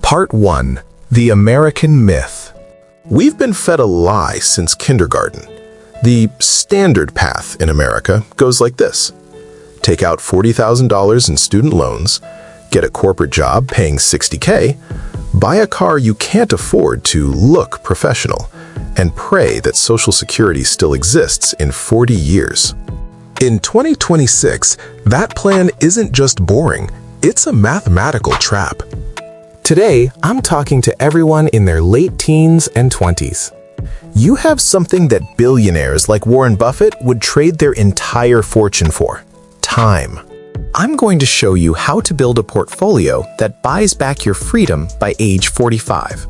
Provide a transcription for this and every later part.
Part 1. The American Myth. We've been fed a lie since kindergarten. The standard path in America goes like this. Take out $40,000 in student loans, get a corporate job paying $60K, buy a car you can't afford to look professional, and pray that Social Security still exists in 40 years. In 2026, that plan isn't just boring, it's a mathematical trap. Today, I'm talking to everyone in their late teens and 20s. You have something that billionaires like Warren Buffett would trade their entire fortune for: time. I'm going to show you how to build a portfolio that buys back your freedom by age 45.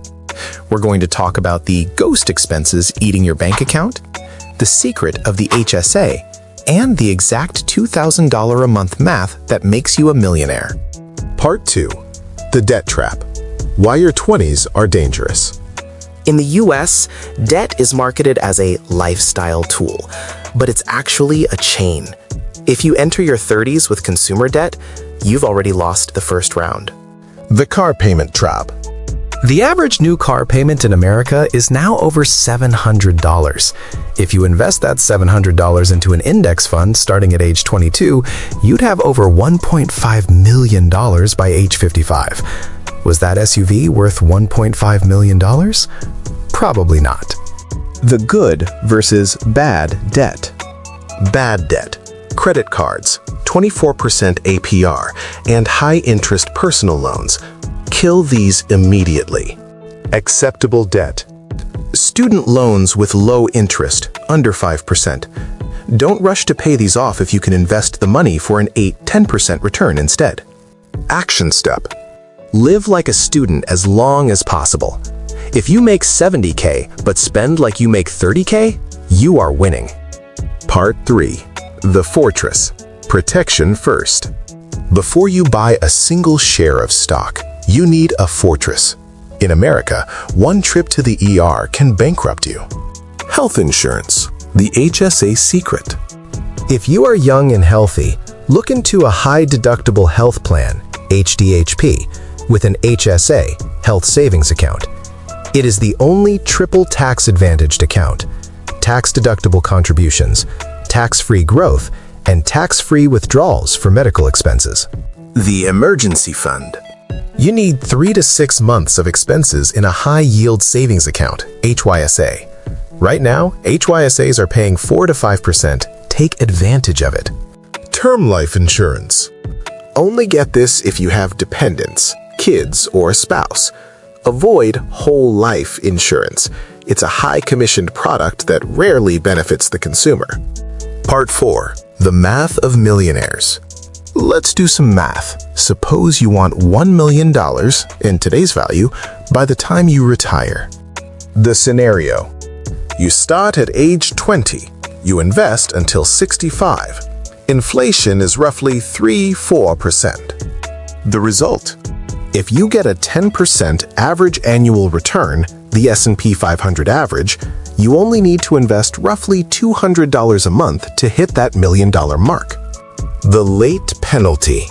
We're going to talk about the ghost expenses eating your bank account, the secret of the HSA, and the exact $2,000 a month math that makes you a millionaire. Part 2. The Debt Trap. Why your 20s are dangerous. In the US, debt is marketed as a lifestyle tool, but it's actually a chain. If you enter your 30s with consumer debt, you've already lost the first round. The Car Payment Trap. The average new car payment in America is now over $700. If you invest that $700 into an index fund starting at age 22, you'd have over $1.5 million by age 55. Was that SUV worth $1.5 million? Probably not. The good versus bad debt. Bad debt. Credit cards, 24% APR, and high-interest personal loans. Kill these immediately. Acceptable debt. Student loans with low interest, under 5%. Don't rush to pay these off if you can invest the money for an 8–10% return instead. Action step. Live like a student as long as possible. If you make $70K but spend like you make $30K, you are winning. Part 3. The Fortress. Protection first. Before you buy a single share of stock, you need a fortress. In America, one trip to the ER can bankrupt you. Health insurance. The HSA secret. If you are young and healthy, look into a high-deductible health plan, HDHP, with an HSA, Health Savings Account. It is the only triple tax-advantaged account. Tax-deductible contributions, tax-free growth, and tax-free withdrawals for medical expenses. The Emergency Fund. You need 3 to 6 months of expenses in a high-yield savings account, HYSA. Right now, HYSAs are paying 4 to 5%. Take advantage of it. Term life insurance. Only get this if you have dependents, kids, or a spouse. Avoid whole life insurance. It's a high-commissioned product that rarely benefits the consumer. Part 4. The Math of Millionaires. Let's do some math. Suppose you want $1 million, in today's value, by the time you retire. The scenario. You start at age 20. You invest until 65. Inflation is roughly 3–4%. The result. If you get a 10% average annual return, the S&P 500 average, you only need to invest roughly $200 a month to hit that $1 million mark. The late penalty.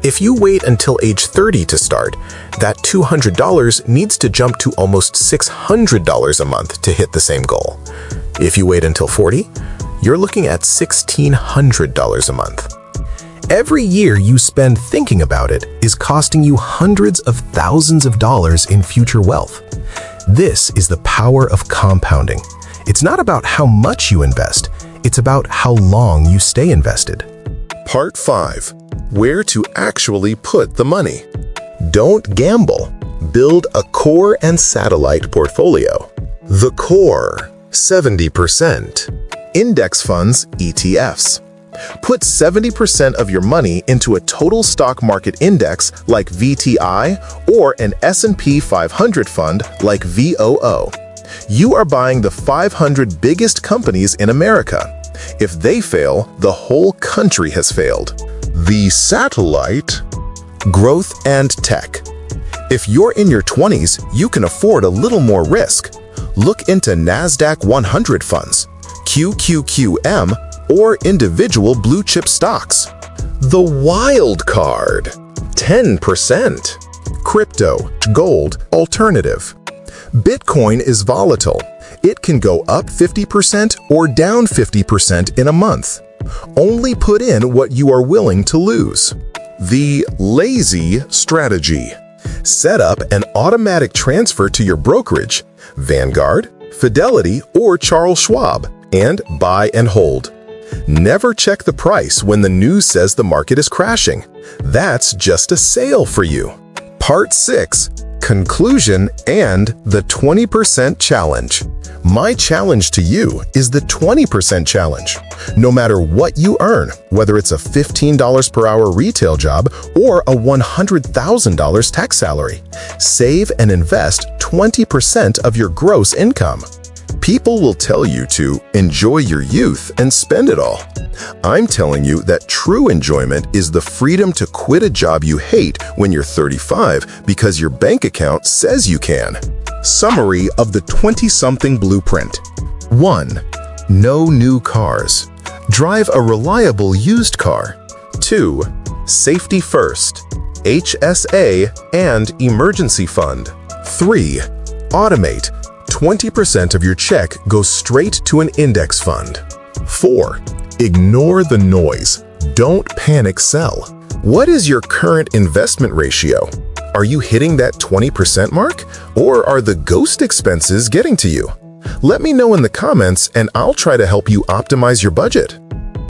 If you wait until age 30 to start, that $200 needs to jump to almost $600 a month to hit the same goal. If you wait until 40, you're looking at $1,600 a month. Every year you spend thinking about it is costing you hundreds of thousands of dollars in future wealth. This is the power of compounding. It's not about how much you invest, it's about how long you stay invested. Part 5. Where to actually put the money. Don't gamble. Build a core and satellite portfolio. The core, 70%. Index funds, ETFs. Put 70% of your money into a total stock market index like VTI or an S&P 500 fund like VOO. You are buying the 500 biggest companies in America. If they fail, the whole country has failed. The satellite. Growth and tech. If you're in your 20s, you can afford a little more risk. Look into NASDAQ 100 funds, QQQM, or individual blue chip stocks. The wild card. 10%. Crypto, gold, alternative. Bitcoin is volatile. It can go up 50% or down 50% in a month. Only put in what you are willing to lose. The lazy strategy. Set up an automatic transfer to your brokerage, Vanguard, Fidelity, or Charles Schwab, and buy and hold. Never check the price when the news says the market is crashing. That's just a sale for you. Part 6. Conclusion and the 20% challenge. My challenge to you is the 20% challenge. No matter what you earn, whether it's a $15 per hour retail job or a $100,000 tech salary, save and invest 20% of your gross income. People will tell you to enjoy your youth and spend it all. I'm telling you that true enjoyment is the freedom to quit a job you hate when you're 35 because your bank account says you can. Summary of the 20-something blueprint. 1. No new cars. Drive a reliable used car. 2. Safety first. HSA and emergency fund. 3. Automate. 20% of your check goes straight to an index fund. 4. Ignore the noise. Don't panic sell. What is your current investment ratio? Are you hitting that 20% mark? Or are the ghost expenses getting to you? Let me know in the comments and I'll try to help you optimize your budget.